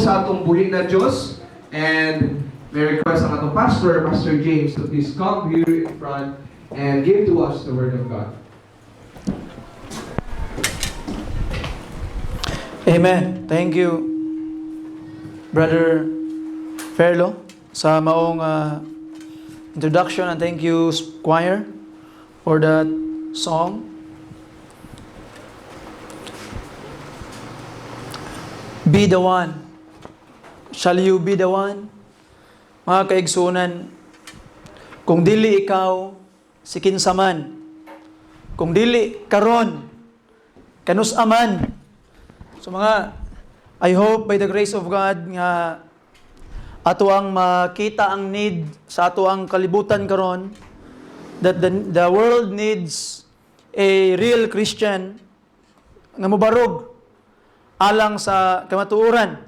sa atong buhi na Diyos. And may request ang atong pastor, Pastor James, to please come here in front and give to us the Word of God. Amen. Thank you, Brother Ferlo, sa maong introduction, and thank you, choir, for that song. Be the one. Shall you be the one? Mga kaigsunan, kung dili ikaw, si kinsaman. Kung dili karon, kanus aman. So mga, I hope by the grace of God nga ato ang makita ang need sa ato ang kalibutan karon, that the world needs a real Christian nga mobarog alang sa kamatuoran,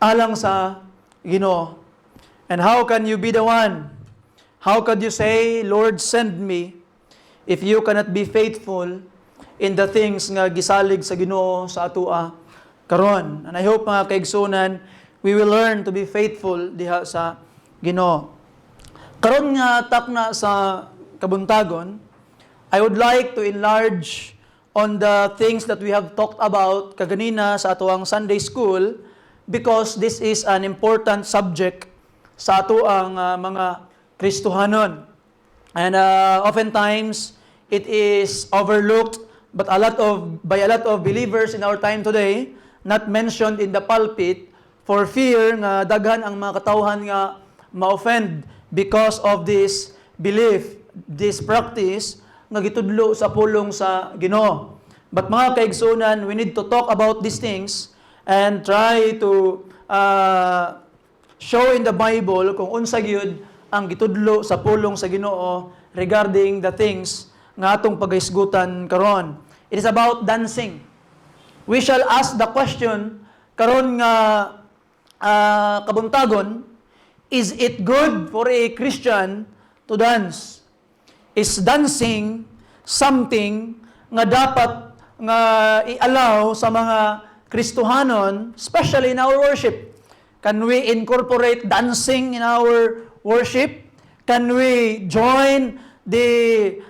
alang sa Ginoo. And how can you be the one? How could you say, Lord, send me, if you cannot be faithful in the things nga gisalig sa Ginoo sa atua karon? And I hope mga kaigsunan, we will learn to be faithful diha sa Ginoo. Karon nga takna sa kabuntagon, I would like to enlarge on the things that we have talked about kaganina sa atuang Sunday school, because this is an important subject sa atuang mga Kristohanon. And oftentimes it is overlooked by a lot of believers in our time today, not mentioned in the pulpit, for fear nga daghan ang mga katawhan nga ma-offend because of this belief, this practice nga gitudlo sa pulong sa Ginoo. But mga kaigsunan, we need to talk about these things and try to show in the Bible kung unsa gyud ang gitudlo sa pulong sa Ginoo regarding the things nga atong paghisgutan karon. It is about dancing. We shall ask the question karon nga kabuntagon, is it good for a Christian to dance? Is dancing something nga dapat nga i-allow sa mga Kristohanon, especially in our worship? Can we incorporate dancing in our worship? Can we join the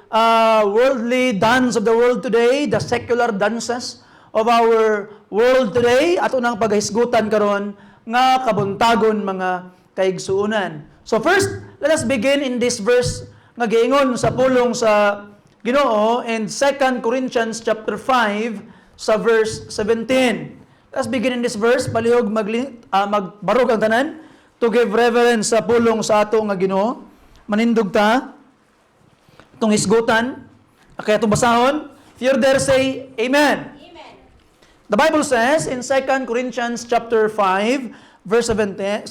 worldly dance of the world today, the secular dances of our world today? Ato nang paghisgutan karon nga kabuntagon mga kaigsuunan. So first, let us begin in this verse nga giingon sa pulong sa Ginoo in 2 Corinthians chapter 5 sa verse 17. Let's begin in this verse, palihog magbarog ang tanan to give reverence sa pulong sa ato nga Ginoo. Manindog ta itong hisgutan. Kaya itong basahon. If you're there, say Amen. Amen. The Bible says in 2 Corinthians chapter 5, verse 17,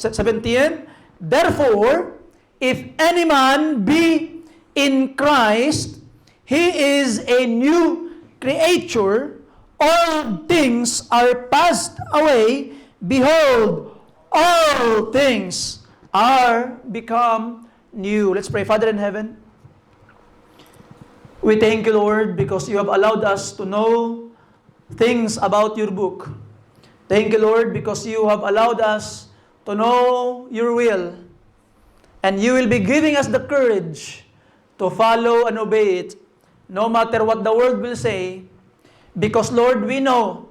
therefore, if any man be in Christ, he is a new creature. All things are passed away. Behold, all things are become new. Let's pray. Father in heaven, we thank you, Lord, because you have allowed us to know things about your book. Thank you, Lord, because you have allowed us to know your will. And you will be giving us the courage to follow and obey it, no matter what the world will say. Because, Lord, we know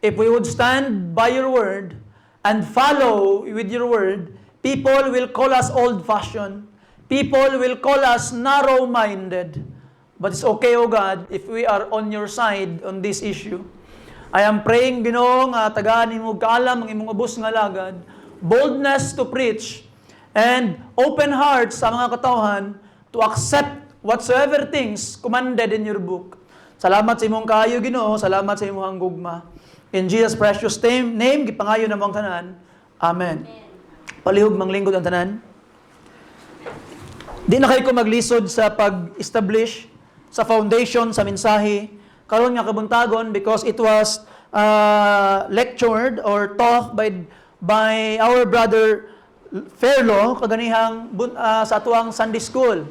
if we would stand by your word and follow with your word, people will call us old-fashioned. People will call us narrow-minded. But it's okay, O God, if we are on your side on this issue. I am praying, Ginoo, nga tagaan nimo kaalam ang imong ubos nga lagad, boldness to preach, and open hearts sa mga katawhan to accept whatsoever things commanded in your book. Salamat sa imong kaayo, Ginoo. Salamat sa imong gugma. In Jesus' precious name, gipangayo na mong tanan. Amen. Palihog manglingkod ang tanan. Di na kayo ko maglisod sa pag-establish sa foundation sa mensahe karon nga kabuntagon, because it was lectured or taught by our brother Ferlo kaganihang sa atuang Sunday school.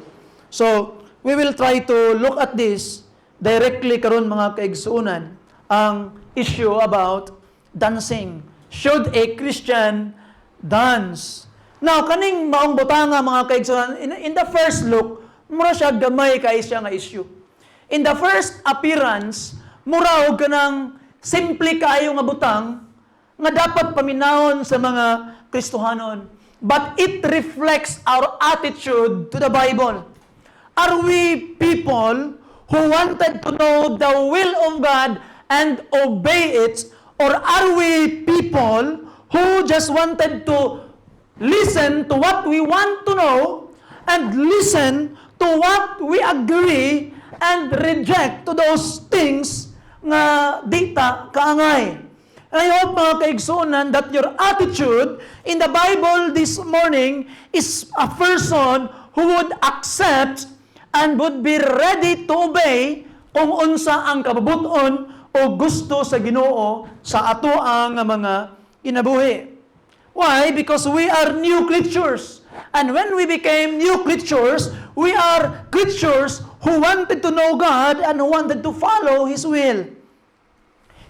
So, we will try to look at this directly karon mga kaigsuunan, ang issue about dancing should a Christian dance? Now, kaning maong butanga mga kaigsunan, in the first look, mura siya gamay kay siya nga issue. In the first appearance, mura og kanang simple kaayo nga butang nga dapat paminahon sa mga Kristohanon. But it reflects our attitude to the Bible. Are we people who wanted to know the will of God and obey it? Or are we people who just wanted to listen to what we want to know and listen to what we agree and reject to those things nga dita kaangay? And I hope mga kaigsunan that your attitude in the Bible this morning is a person who would accept and would be ready to obey kung unsa ang kababuton o gusto sa Ginoo sa ato ang mga kinabuhi. Why? Because we are new creatures. And when we became new creatures, we are creatures who wanted to know God and who wanted to follow His will.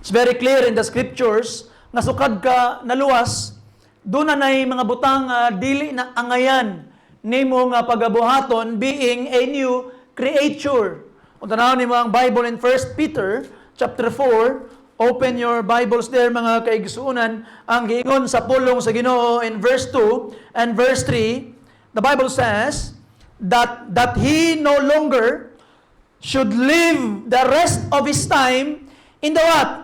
It's very clear in the scriptures nga sukad ka naluwas, doon na mga butang dili na angayan nimo nga pagabuhaton being a new creature. Kung tanawon nimo ang Bible in 1 Peter chapter 4, open your Bibles there mga kaigsuunan, ang giingon sa pulong sa Ginoo in verse 2 and verse 3, the Bible says that he no longer should live the rest of his time in the what?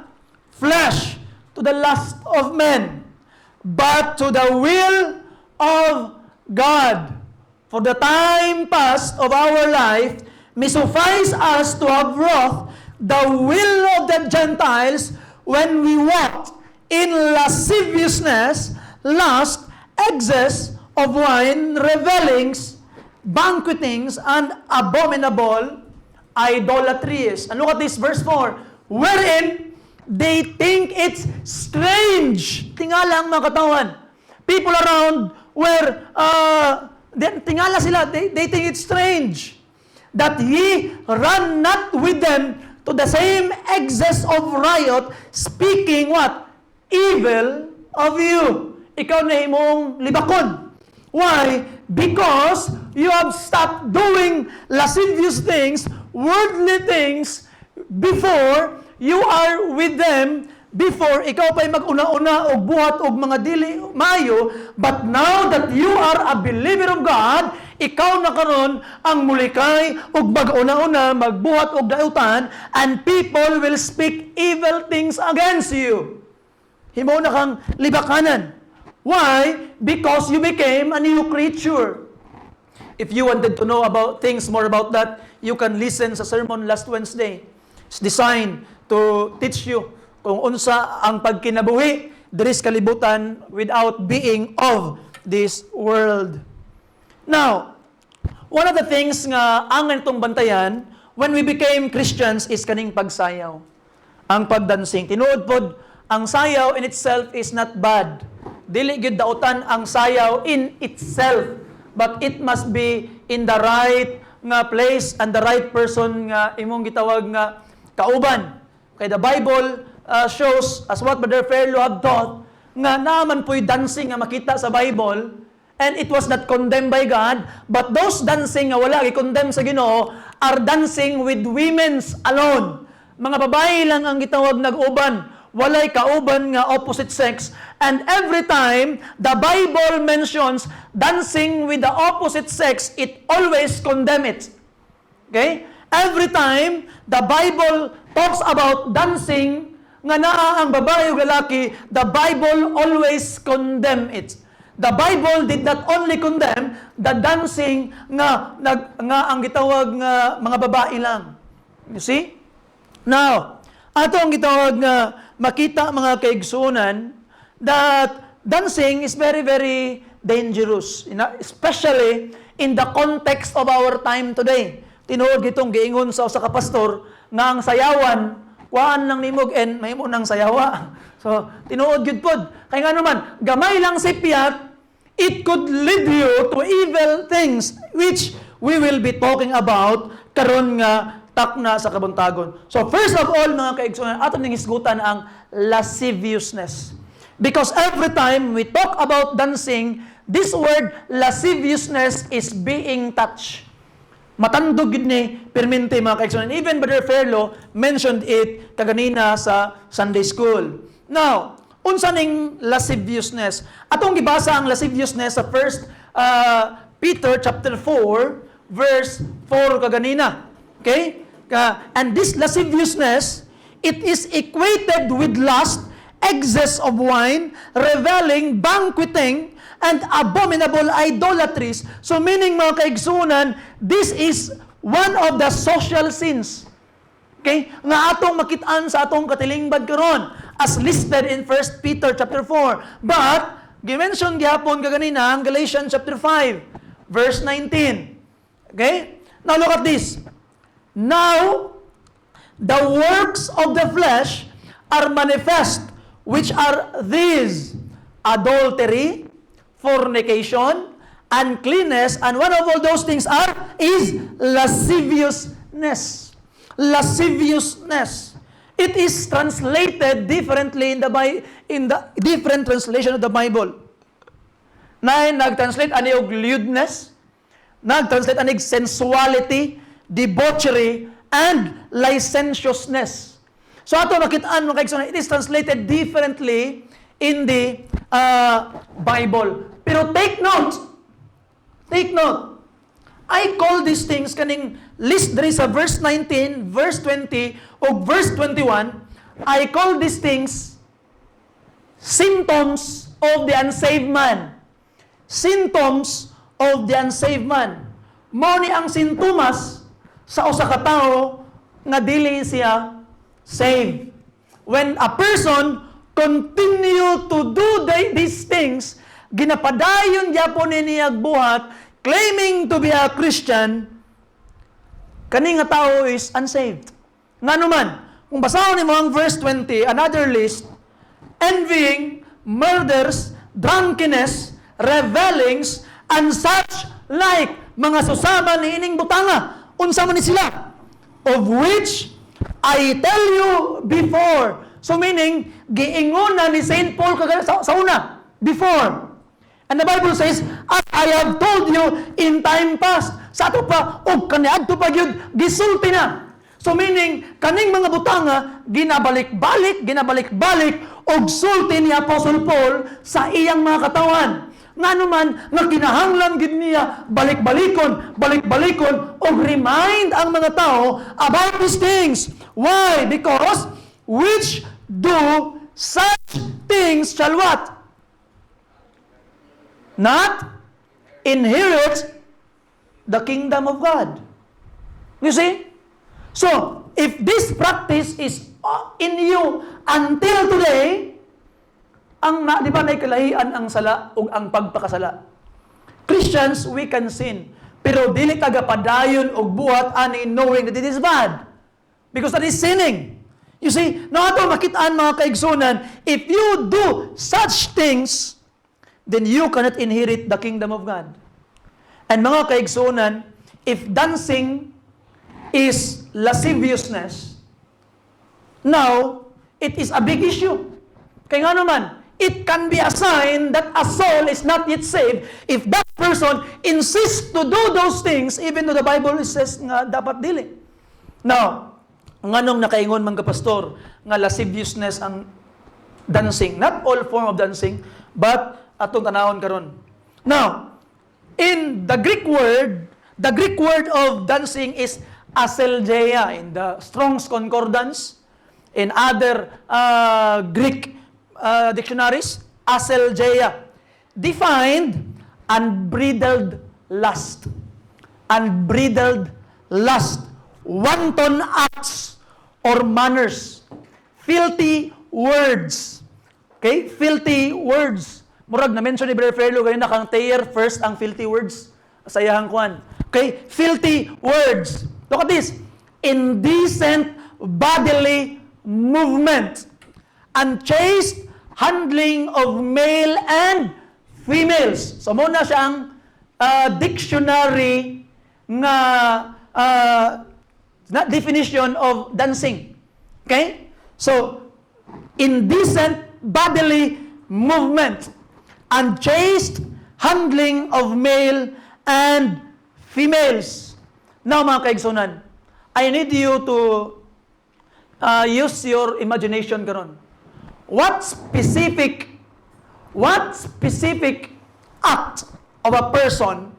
Flesh, to the lust of men, but to the will of God. For the time past of our life may suffice us to have wrought the will of the Gentiles when we walked in lasciviousness, lust, excess of wine, revelings, banquetings, and abominable idolatries. And look at this, verse 4. Wherein they think it's strange. Tingala ang mga katawan. People around were, tingala sila, they think it's strange that ye run not with them to the same excess of riot, speaking what? Evil of you. Ikaw na imong libakon. Why? Because you have stopped doing lascivious things, worldly things, before you are with them, before ikaw pa'y mag-una-una o buhat o mga dili mayo, but now that you are a believer of God, ikaw na karon ang mulikay o mag-una-una, magbuhat o dautan, and people will speak evil things against you. Himaw na kang libakanan. Why? Because you became a new creature. If you wanted to know about things more about that, you can listen sa sermon last Wednesday. It's designed to teach you kung unsa ang pagkinabuhi diris kalibutan without being of this world. Now, one of the things nga angan itong bantayan when we became Christians is kaning pagsayaw. Ang pagdancing. Tinuod pod, ang sayaw in itself is not bad. Dili gyud dautan ang sayaw in itself, but it must be in the right nga place and the right person nga imong gitawag nga kauban. Kay the Bible shows, as what Brother Fairlo have taught, nga naman po'y dancing nga makita sa Bible, and it was not condemned by God, but those dancing nga wala i-condemn sa Ginoo are dancing with women's alone. Mga babae lang ang gitawag nag-uban, walay kauban nga opposite sex, and every time the Bible mentions dancing with the opposite sex, it always condemn it. Okay? Every time the Bible talks about dancing nga naa ang babae o lalaki, the Bible always condemn it. The Bible did not only condemn the dancing nga ang gitawag nga mga babae lang. You see? Now, ato ang gitawag nga makita mga kaigsunan that dancing is very, very dangerous, especially in the context of our time today. Tinuod gitong giingon sa usa ka pastor nga ang sayawan kuan lang nimog and mahimo nang sayawa. So tinuod gyud pod kay nga naman gamay lang si piyat, it could lead you to evil things which we will be talking about karon nga takna sa kabuntagon. So first of all mga kaigsunan, aton ning hisgutan ang lasciviousness. Because every time we talk about dancing, this word lasciviousness is being touched. Matandog yun ni permente mga kaigsunan. Even Brother Fairlo mentioned it kaganina sa Sunday School. Now, unsa ning lasciviousness? Atong gibasa ang lasciviousness sa 1 Peter chapter 4 verse 4 kaganina. Okay? And this lasciviousness, it is equated with lust, excess of wine, reveling, banqueting, and abominable idolatries. So meaning mga kaigsunan, this is one of the social sins. Okay? Nga atong makitaan sa atong katilingban karon as listed in 1 Peter chapter 4. But gimension gyapon kaganina ang Galatians chapter 5 verse 19. Okay? Now look at this. Now the works of the flesh are manifest, which are these: adultery, fornication, uncleanness, and one of all those things is lasciviousness. Lasciviousness. It is translated differently in the different translation of the Bible. Nag-translate ani og lewdness, nag-translate ani sensuality, debauchery, and licentiousness. So ato makitaan mga kaigsunan, it is translated differently in the Bible. Pero take note. I call these things kaning list diri sa verse 19, verse 20, o verse 21. I call these things symptoms of the unsaved man. Symptoms of the unsaved man. Mao ni ang sintomas sa usa ka tawo nga dili siya saved. When a person continue to do these things, ginapadayon gyapon niya buhat, claiming to be a Christian, kani nga tao is unsaved. Ngano man, kung basahon nimo ang verse 20, another list: envying, murders, drunkenness, revelings, and such like, mga susama ni ining butanga. Unsa man ni sila? Of which I tell you before. So meaning, giingon na ni St. Paul sa una, before. And the Bible says, as I have told you in time past. Sa ato pa, og kaniadto pa gyud gisulti na. So meaning, kaning mga butanga, ginabalik-balik, og sulti ni Apostle Paul sa iyang mga katawan. Nga naman, nga kinahanglan gid niya balik-balikon, og remind ang mga tao about these things. Why? Because, which do such things shall what? Not inherit the kingdom of God. You see? So, if this practice is in you until today, di ba naikalahian ang sala o ang pagpakasala? Christians, we can sin. Pero dili tagapadayon og buhat ani knowing that it is bad. Because that is sinning. You see, nato makitaan mga kaigsunan, if you do such things, then you cannot inherit the kingdom of God. And mga kaigsunan, if dancing is lasciviousness, now, it is a big issue. Kaya nga naman, it can be a sign that a soul is not yet saved if that person insists to do those things even though the Bible says nga dapat dili. Now, nganong nakaingon man ka pastor nga lasciviousness ang dancing. Not all form of dancing, but atong tanawon karon. Now, in the Greek word of dancing is aselgeia in the Strong's Concordance. In other Greek dictionaries, aselgeia, defined unbridled lust. Unbridled lust. Wanton acts or manners. Filthy words. Okay? Filthy words. Murag na-mention ni Brother Fairlo ganyan na kang tear first ang filthy words. Sayahang kwan. Okay? Filthy words. Look at this. Indecent bodily movement. Unchaste handling of male and females. So, muna siyang dictionary nga definition of dancing. Okay? So, indecent bodily movement, unchaste handling of male and females. Now, mga kaigsunan, I need you to use your imagination karon. What specific act of a person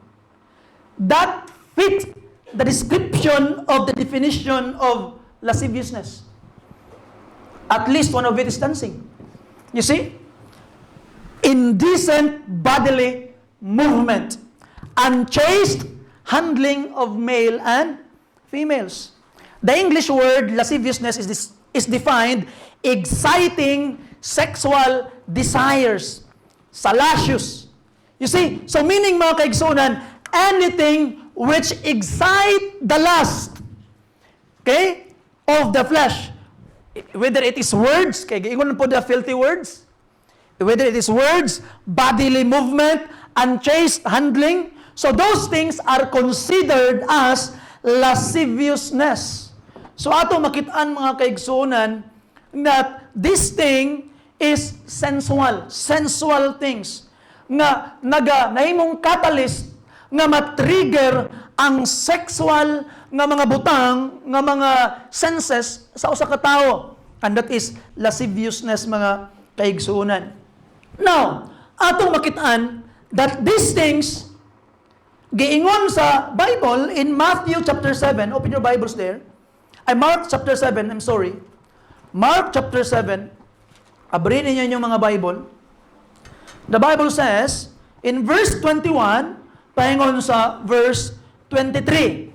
that fits the description of the definition of lasciviousness? At least one of it is dancing. You see? Indecent bodily movement, unchaste handling of male and females. The English word lasciviousness is defined exciting sexual desires, salacious. You see? So meaning, mga kaigsunan, anything which excite the lust, okay, of the flesh. Whether it is words, kaya giingon po the filthy words, whether it is words, bodily movement, unchaste handling, so those things are considered as lasciviousness. So ato makitaan, mga kaigsunan, that this thing is sensual things nga nahimong catalyst nga matrigger ang sexual nga mga butang nga mga senses sa usa ka tawo, and that is lasciviousness, mga kaigsunan. Now, atong makitaan that these things giingon sa Bible in Matthew chapter 7. Open your Bibles there. Mark chapter 7, I'm sorry. Mark chapter 7. Abrin ninyo yung mga Bible. The Bible says, in verse 21, pahingon sa verse 23.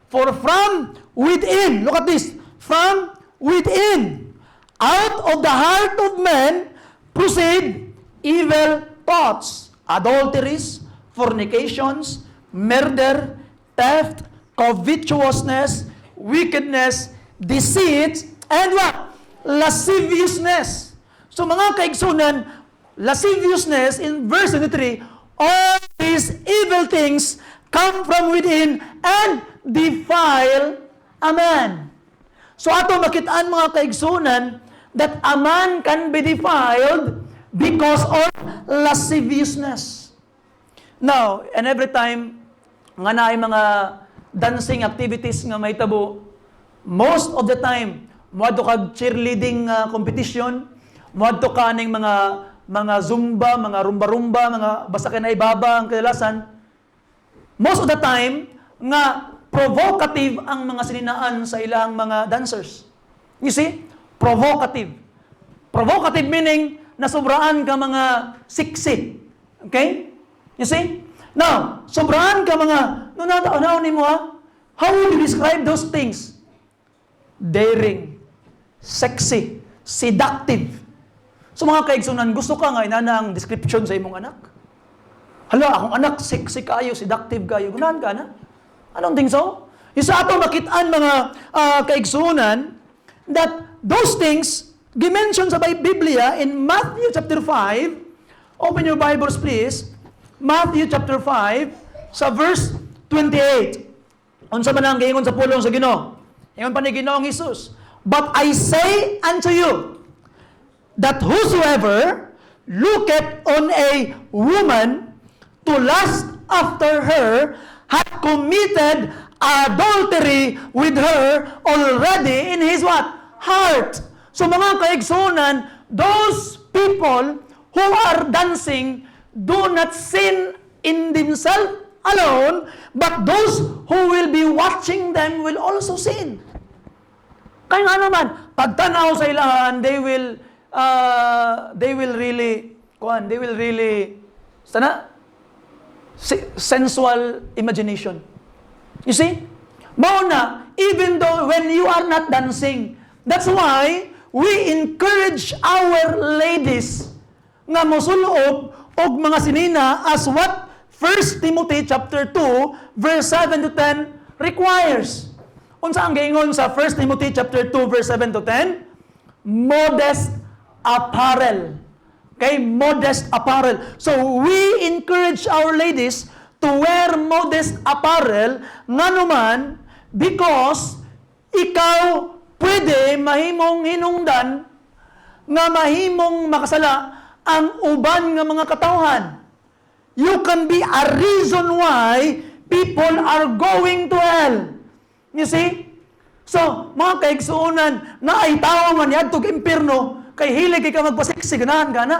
For from within, look at this, from within, out of the heart of men, proceed evil thoughts, adulteries, fornications, murder, theft, covetousness, wickedness, deceit, and what? Lasciviousness. So mga kaigsunan, lasciviousness in verse 23, all these evil things come from within and defile a man. So ato makitaan, mga kaigsunan, that a man can be defiled because of lasciviousness. Now, and every time nga naay mga dancing activities nga may tabo, most of the time, moadto kag cheerleading competition, moadto ka ning mga zumba, mga rumba-rumba, mga basta kay naibaba ang kadalasan. Most of the time, nga provocative ang mga sininaan sa ilang mga dancers. You see? Provocative. Provocative meaning, nasobraan ka mga siksi. Okay? You see? Now, sobraan ka mga, ano mo ha? How would you describe those things? Daring, sexy, seductive. So mga kaigsunan, gusto ka nga inana ang description sa imong anak? Hala, akong anak, sexy kayo, seductive kayo. Gunahan ka na? I don't think so. Isa ato makitaan, mga kaigsunan, that those things, gimension sa Biblia in Matthew chapter 5, open your Bibles please, Matthew chapter 5, sa verse 28. Unsa man ang giingon sa pulong sa Ginoo? Ingon pa ni Ginoong Hesus, but I say unto you, that whosoever looketh on a woman to lust after her, hath committed adultery with her already in his what? Heart. So mga kaigsunan, those people who are dancing do not sin in themselves alone, but those who will be watching them will also sin. Kaya nga naman, pagtanaw sa ilahan, they will really, sensual imagination. You see? Mauna, even though when you are not dancing, that's why we encourage our ladies nga mosuloob og mga sinina as what 1 Timothy chapter 2 verse 7 to 10 requires. Unsa ang giingon sa 1 Timothy chapter 2 verse 7 to 10? Modest apparel. Okay, modest apparel. So we encourage our ladies to wear modest apparel nga naman because ikaw pwede mahimong hinungdan nga mahimong makasala ang uban nga mga katawhan. You can be a reason why people are going to hell. You see? So, mga kaigsuunan, na ay tao man yadto kay impierno, kay hilig kay ka magpasiksi, ganahan gana.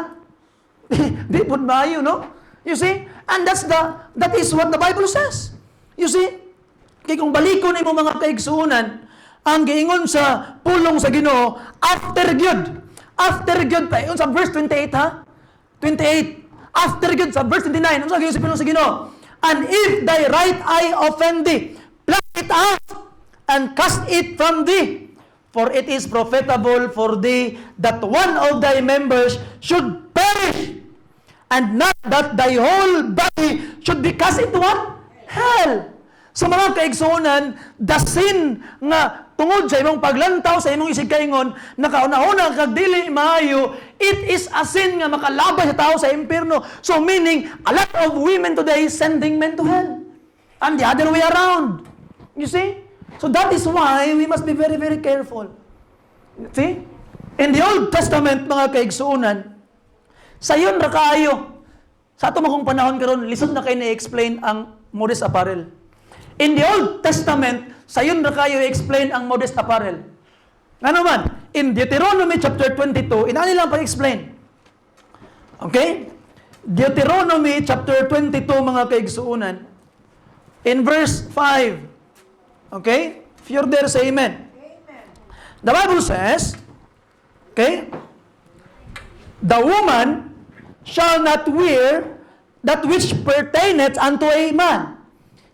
Di po maayo, no? You see? And that is what the Bible says. You see? Kaya kung balikon mo mga kaigsuunan, ang giingon sa pulong sa Ginoo, after good pa, yun sa verse 28 ha? 28. After good sa verse 29, ano sa pulong sa Ginoo? And if thy right eye offend thee, pluck it out, and cast it from thee. For it is profitable for thee that one of thy members should perish, and not that thy whole body should be cast into what? Hell. So mga kaigsuunan, the sin nga tungod sa imong paglantaw sa imong isig kaingon, nakauna-una kag dili maayo, it is a sin nga makalabay sa tao sa impierno. So meaning, a lot of women today sending men to hell. And the other way around. You see? So that is why we must be very, very careful. See? In the Old Testament, mga kaigsuunan, sayon ra kaayo. Sa ato makong panahon karon, lisod na kayo na-explain ang modest apparel. In the Old Testament, sayon ra kayo i-explain ang modest apparel. Ano man? In Deuteronomy chapter 22, inani lang pa-explain. Okay? Deuteronomy chapter 22, mga kaigsuunan, in verse 5. Okay? If you're there, say amen. The Bible says, okay, the woman shall not wear that which pertaineth unto a man,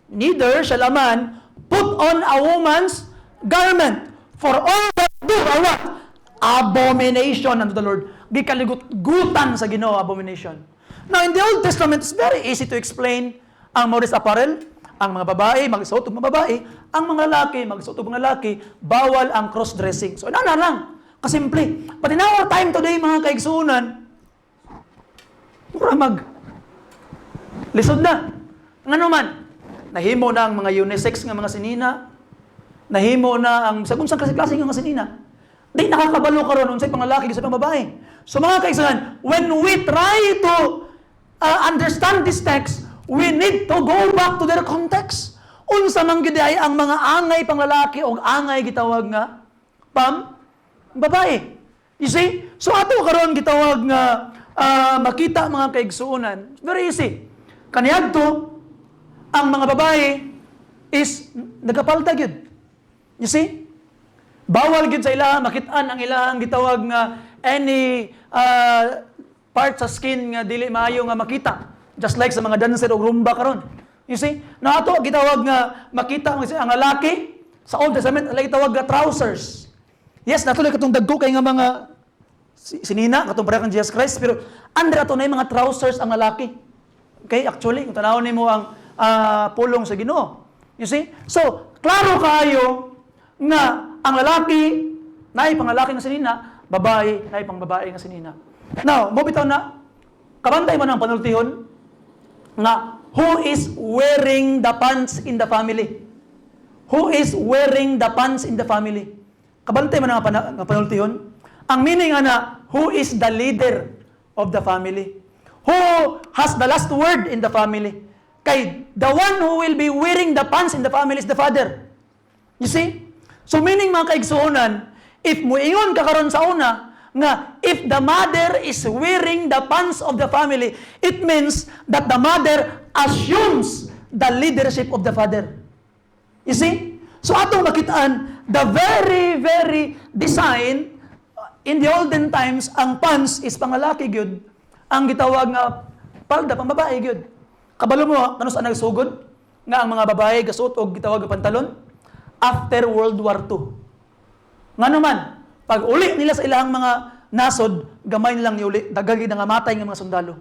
neither shall a man put on a woman's garment, for all that do are what? Abomination unto the Lord. Gikaligut-gutan sa Ginoo, abomination. Now, in the Old Testament, it's very easy to explain ang modest apparel. Ang mga babae, magsuot ng mga babae. Ang mga lalaki, magsuot ng mga lalaki. Bawal ang cross-dressing. So, ano lang. Kasimple. But in our time today, mga kaigsuunan, mura lisod na. Ano man, nahimo na ang mga unisex nga mga sinina. Nahimo na ang sagong klase-klase nga mga sinina. Di nakakabalo karon unsay pangalaki sa pangbabae. So mga kaigsuunan, when we try to understand this text, we need to go back to their context. Unsa man gyud ay ang mga angay pang lalaki o angay gitawag nga babae. You see? So ato karon gitawag nga makita mga kaigsuunan. Very easy. Kaniadto ang mga babae is nagapalta gyud. You see? Bawal gyud sa ilaha makitaan ang ilahang gitawag nga any part sa skin nga dili maayo nga makita. Just like sa mga dancer o rumba karon. You see? Na ato gitawag nga makita ang lalaki sa Old Testament lagi tawag nga trousers. Yes, natuloy katong dagko kay nga mga sinina katong pareha kang Jesus Christ, pero under ato na yung mga trousers ang lalaki. Okay? Actually, kung tanawon nimo ang pulong sa Ginoo. You see? So, klaro kayo nga ang lalaki naay pang lalaki nga sinina, babae naay pang babae nga sinina. Now, mo bitaw na kabantay man ang panultihon nga who is wearing the pants in the family? Who is wearing the pants in the family? Kabantay man ang panultihon. Ang meaning ana, who is the leader of the family? Who has the last word in the family? Kay the one who will be wearing the pants in the family is the father. You see? So meaning mga kaigsuonan, if muingon ka karon sa una nga if the mother is wearing the pants of the family, it means that the mother assumes the leadership of the father. You see? So atong makitaan, the very, very design, in the olden times, ang pants is pangalaki gyud. Ang gitawag nga palda, pang babae gyud. Kabalo mo, ano saan nagsugod? Nga ang mga babae gasuot og gitawag nga pantalon? After World War II. Nga naman, pag uli nila sa ilang mga nasod, gamay nilang iuli, dagagi na nga matay ng mga sundalo.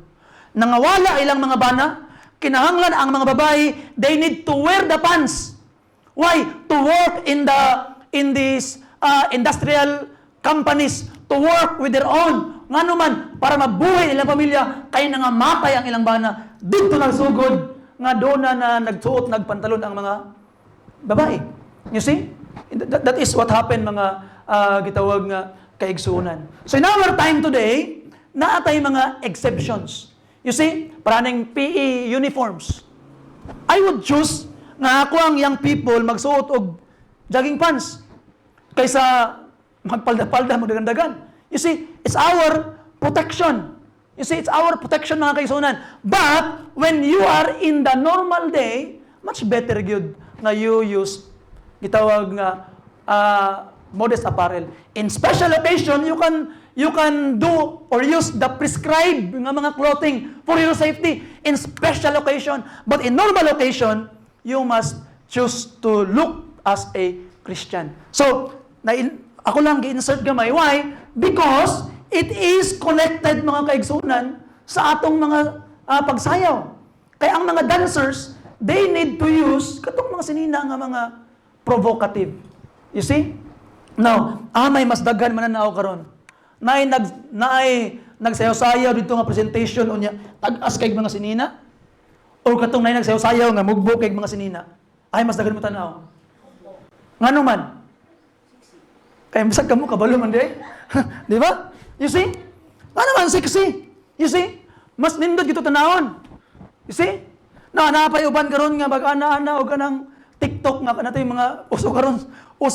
Nangawala ilang mga bana, kinahanglan ang mga babae, they need to wear the pants. Why? To work in these industrial companies, to work with their own. Nga naman, para mabuhay ilang pamilya, kaya na nga matay ang ilang bana. Dito nagsugod, nga doon na nagsuot, nagpantalon ang mga babae. You see? That is what happened mga gitawag nga kaigsuunan. So in our time today, naatay mga exceptions. You see, paraning PE uniforms. I would choose na ako ang young people magsuot og jogging pants kaysa magpalda-palda, magdagandagan. You see, it's our protection. You see, it's our protection mga kaigsunan. But, when you are in the normal day, much better good na you use, gitawag nga, modest apparel. In special occasion, you can do or use the prescribed nga mga clothing for your safety in special occasion. But in normal occasion, you must choose to look as a Christian. So, ako lang gi-insert gamay. Why? Because it is connected mga kaigsunan sa atong mga pagsayaw. Kaya ang mga dancers, they need to use katong mga sinina nga mga provocative. You see? Now, may mas daghan mananaw karon. Naay nagsayaw-sayaw dito nga presentation unya tag-as kay mga sinina. O katong naay nagsayaw-sayaw nga mugbo kay mga sinina. Ay mas daghan mo tanaw. Ngano man? Kaya bisag kamo kabalo man di. Di ba? You see? Ngano man sexy? You see? Mas nindot gito tanawon. You see? Napay uban karon nga bag-ana-ana og kanang TikTok nga kanatoy mga uso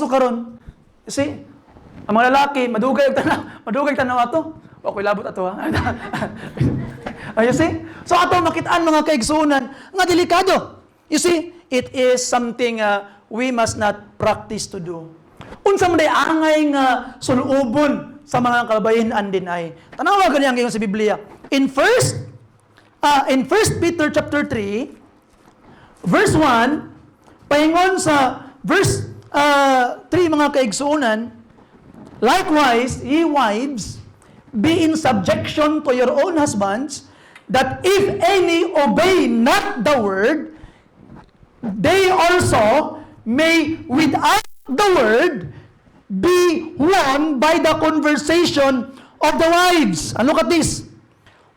karon. You see? Ang mga lalaki madugay tanaw ato. Okay labot ato ha. You see? So ato makitaan mga kaigsunan nga delikado. You see? It is something we must not practice to do. Unsa man day angay nga sulubon sa mga kabayin-an din ay. Tanawa gani ang ingon sa Biblia. In 1 Peter chapter 3 verse 1 paingon sa verse 3 mga kaigsunan, likewise ye wives be in subjection to your own husbands, that if any obey not the word, they also may without the word be won by the conversation of the wives. And look at this.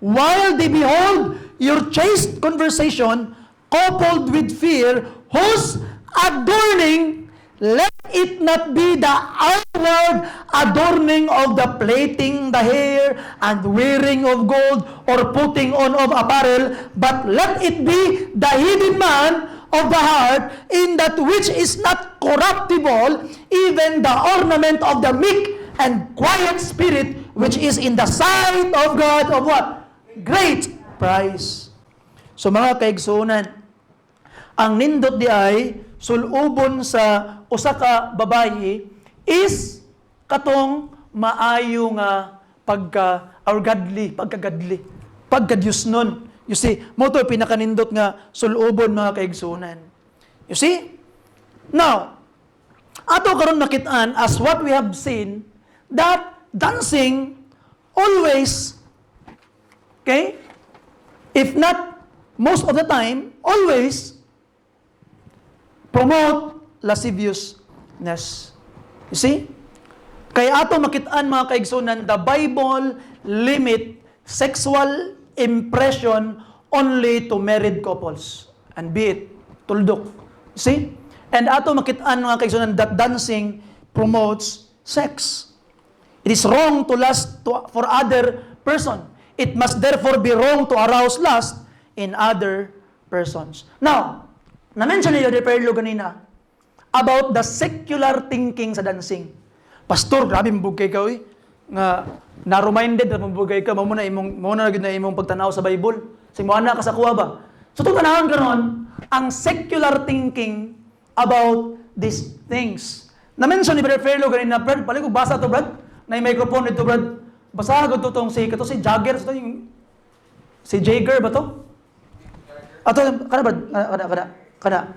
While they behold your chaste conversation coupled with fear, whose adorning, let it not be the outward adorning of the plaiting the hair and wearing of gold or putting on of apparel, but let it be the hidden man of the heart, in that which is not corruptible, even the ornament of the meek and quiet spirit, which is in the sight of God of what? Great price. So mga kaigsunan, ang nindot di ay sulubon sa usa ka babayi is katong maayo nga pagkadyusnon. You see, mo to pinakanindot nga sulubon mga kaigsunan. You see? Now, ato karon makitaan as what we have seen that dancing always, okay? If not most of the time, always promote lasciviousness. You see? Kaya ato makitaan mga kaigsunan, the Bible limit sexual impression only to married couples. And be it tuldok. You see? And ato makitaan mga kaigsunan that dancing promotes sex. It is wrong to lust for other person. It must therefore be wrong to arouse lust in other persons. Now, na-mention niyo de Perlo ganina about the secular thinking sa dancing. Pastor, grabe mabugay ka nga na-reminded na mabugay ka, muna na imong pagtanaw sa Bible. Sing mo ka sa kuha ba? So itong tanawan karon ang secular thinking about these things. Na-mention ni Brother Perlo ganina, Brad, balik ko basa to, Brad. Na yung microphone dito, Brad. Basa ko to si Jagger, si Jagger ba to? Ato, kada Brad, kada.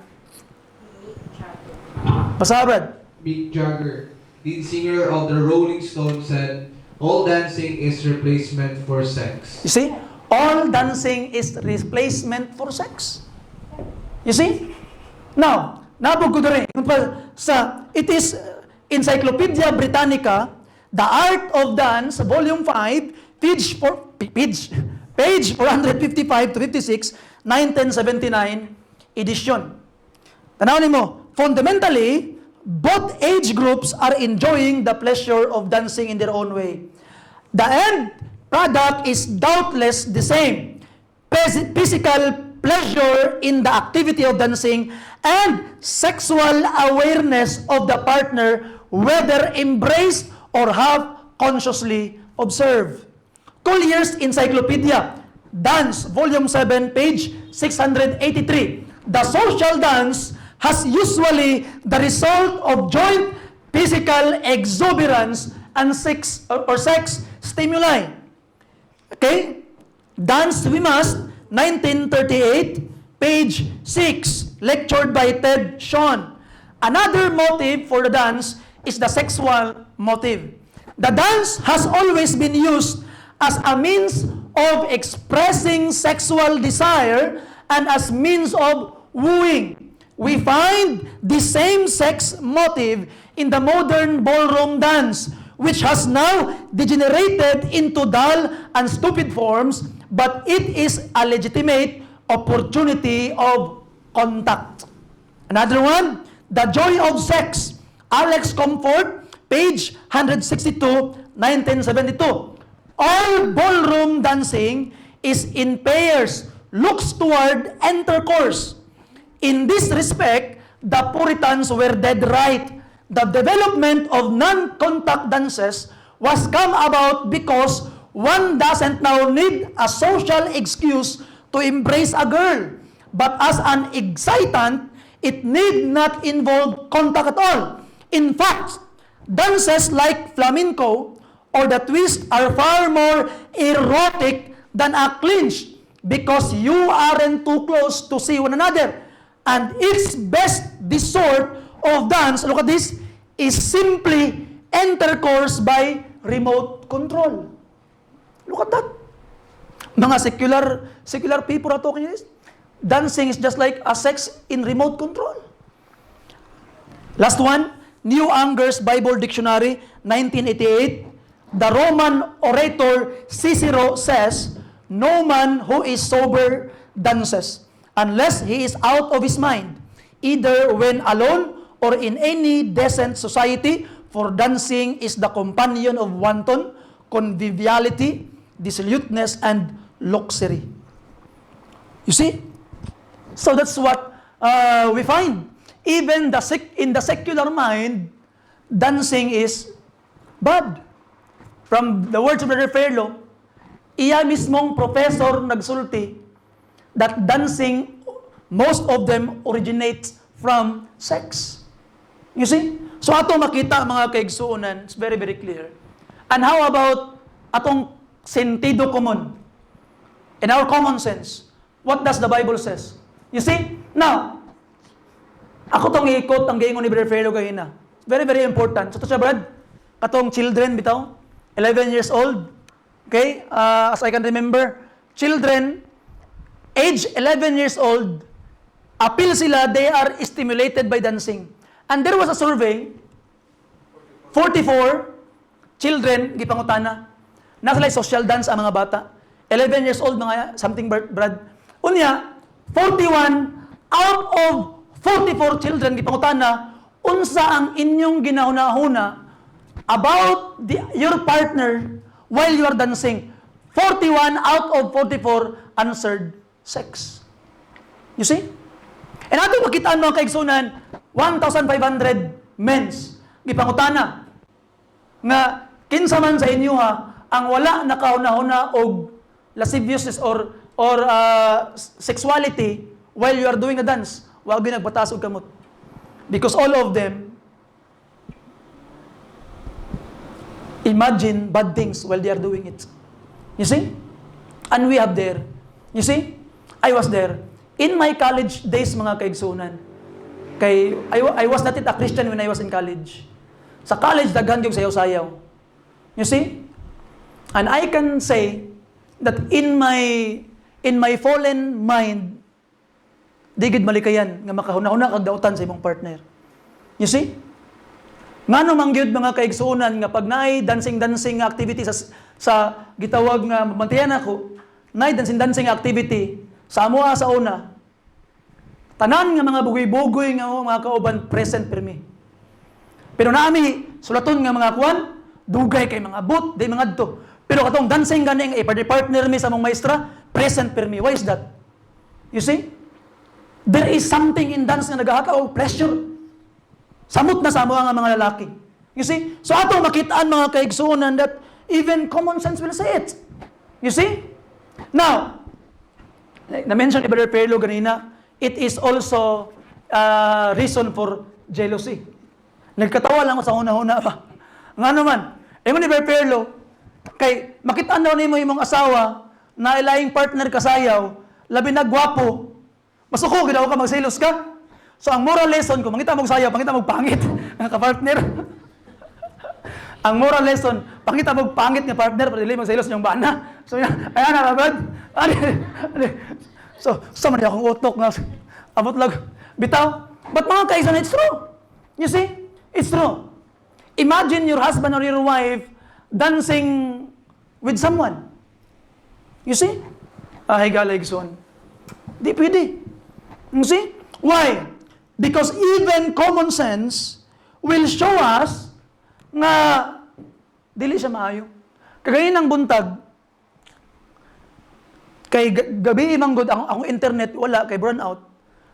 Basa, Brad. Mick Jagger, lead singer of the Rolling Stones, said, "All dancing is replacement for sex." You see? All dancing is replacement for sex. You see? Now, nabog ko rin. It is Encyclopedia Britannica, The Art of Dance, Volume 5, page 455 to 56, 1979 edition. Tanawin mo, fundamentally, both age groups are enjoying the pleasure of dancing in their own way. The end product is doubtless the same. Physical pleasure in the activity of dancing and sexual awareness of the partner, whether embraced or half consciously observed. Collier's Encyclopedia, Dance, Volume 7, page 683. The social dance has usually the result of joint physical exuberance and sex stimuli. Okay? Dance We Must, 1938, page 6, lectured by Ted Sean. Another motive for the dance is the sexual motive. The dance has always been used as a means of expressing sexual desire and as means of wooing. We find the same sex motive in the modern ballroom dance, which has now degenerated into dull and stupid forms, but it is a legitimate opportunity of contact. Another one, The Joy of Sex, Alex Comfort, page 162, 1972. All ballroom dancing is in pairs, looks toward intercourse. In this respect, the Puritans were dead right. The development of non-contact dances was come about because one doesn't now need a social excuse to embrace a girl. But as an excitant, it need not involve contact at all. In fact, dances like flamenco or the twist are far more erotic than a clinch because you aren't too close to see one another. And its best resort of dance, look at this, is simply intercourse by remote control. Look at that. Mga secular people are talking this. Dancing is just like a sex in remote control. Last one, New Anger's Bible Dictionary, 1988. The Roman orator Cicero says, "No man who is sober dances, unless he is out of his mind, either when alone or in any decent society, for dancing is the companion of wanton, conviviality, dissoluteness, and luxury." You see? So that's what we find. Even in the secular mind, dancing is bad. From the words of Brother Fairlaw, iya mismong professor nagsulti that dancing, most of them originates from sex. You see? So ato makita mga kaigsuonan, it's very, very clear. And how about atong sentido common? In our common sense, what does the Bible says? You see? Now, ako tong iikot ang gaingon ni Brother Fairlaw gahina. Very, very important. So to siya, Brad, katong children bitaw, 11 years old. Okay? As I can remember, children, age 11 years old, appeal sila, they are stimulated by dancing. And there was a survey, 44 children, gipangutana, nasa like social dance ang mga bata. 11 years old, mga something, Brad. Unya, 41 out of 44 children, gipangutana, unsa ang inyong ginahuna-huna about your partner while you are dancing. 41 out of 44 answered sex. You see? And ato makitaan mga kaigsunan, 1,500 men's gipangutana nga kinsa man sa inyo ang wala nakahuna-huna og lasciviousness or sexuality while you are doing a dance, wag gyud nagbatas og kamot. Because all of them imagine bad things while they are doing it. You see? And we have there. You see? I was there. In my college days, mga kaigsunan, I was not yet a Christian when I was in college. Sa college, daghan yung sayaw-sayaw. You see? And I can say that in my fallen mind, di gid malikayan nga makahuna-huna kag dautan sa imong partner. You see? Ngano man gyud mga kaigsuonan nga pag naay dancing activity sa gitawag nga mamantiyan ako, naay dancing activity sa amoa sa una. Tanan nga mga bugoy-bugoy nga mga kauban present permi. Pero naami sulaton nga mga kuan, dugay kay mga but, di mga adto. Pero katong dancing ganing partner mi sa mong maestra, present per me. Why is that? You see? There is something in dance nga nagahaka og pressure. Samot na sa amo nga mga lalaki. You see? So ato makitaan mga kaigsuonan that even common sense will say it. You see? Now, na-mention ni Brother Perlo ganina, it is also reason for jealousy. Nagkatawa lang ako sa una-una ba? Nga naman, ni Brother Perlo, kay makitaan daw nimo imong asawa na ilaing partner kasayaw, labi na gwapo, masuko gid ka magselos ka. So ang moral lesson, kung mangita mong sayaw, pangita mong pangit nga ka-partner. Ang moral lesson, pangita mong pangit nga partner, para dili magselos niyong bana. So ayan na, rabad. So man akong utok nga, abot lag, bitaw. But mga kaisan, it's true. You see? It's true. Imagine your husband or your wife dancing with someone. You see? Ay, galig son. Di pwede. You see? Why? Because even common sense will show us nga dili siya maayo. Kagayon ng buntag, kay gabi imang good, ang internet, wala, kay burnout,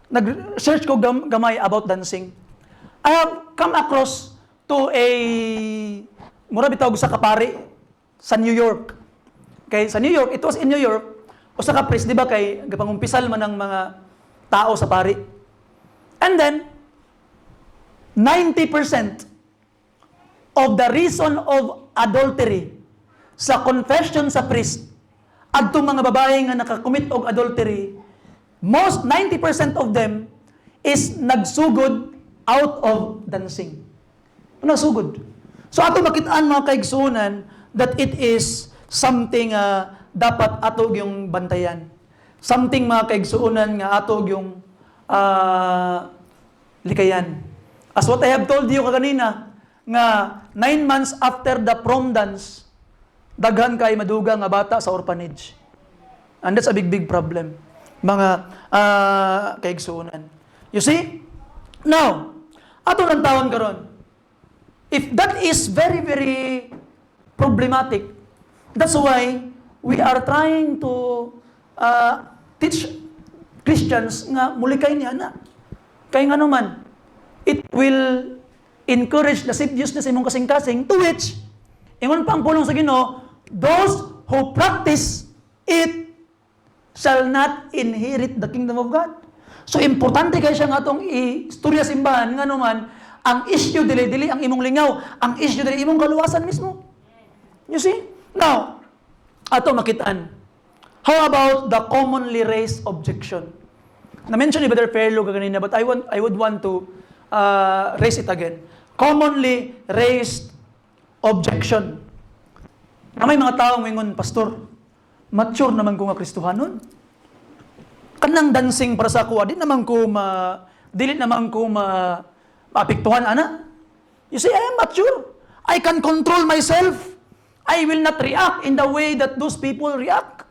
nag-search ko gamay about dancing. I have come across to a, mura bitawag sa kapari, sa New York. Kay sa New York, it was in New York, o sa kapris, di ba kay gapangumpisal man ng mga tao sa pari. And then, 90% of the reason of adultery sa confession sa priest adtong mga babae nga nakakommit og adultery, 90% of them is nagsugod out of dancing. Nagsugod. So ato makitaan mga kaigsuonan that it is something dapat atog yung bantayan. Something mga kaigsuonan nga atog yung likayan. As what I have told you kaganina, nga 9 months after the prom dance, daghan kay maduga nga bata sa orphanage. And that's a big problem. Mga kaigsuonan. You see? Now, ato lang tawon karon. If that is very, very problematic, that's why we are trying to teach Christians nga mulikay niya na. Kaya nga naman, it will encourage lasciviousness imong kasing-kasing, to which, ingon pa ang pulong sa Ginoo, those who practice it shall not inherit the kingdom of God. So, importante kayo siya nga itong istorya simbahan, nga naman, ang issue dili ang imong lingaw, ang issue dili imong kaluwasan mismo. You see? Now, ato makitaan. How about the commonly raised objection? Na-mention ni Brother Perlo kanina, but I would want to raise it again. Commonly raised objection. Na may mga taong mingon, Pastor, mature naman ko nga Kristohanon. Kanang dancing para sa kuwa, dili naman ko maapektuhan, ana. You see, I am mature. I can control myself. I will not react in the way that those people react.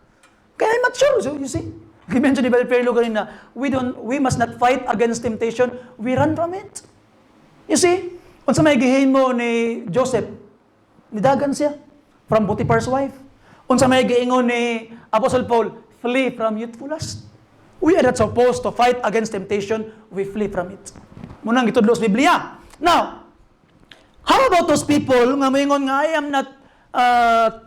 Kaya I'm mature. So, you see? I mentioned ni Brother Perlo kanina, we must not fight against temptation. We run from it. You see? Kung sa may gihin mo ni Joseph, nidagan siya from Potiphar's wife. Kung sa may giingon ni Apostle Paul, flee from youthful lust. We are not supposed to fight against temptation. We flee from it. Munang gitudlo sa Biblia. Now, how about those people nga moingon nga I am not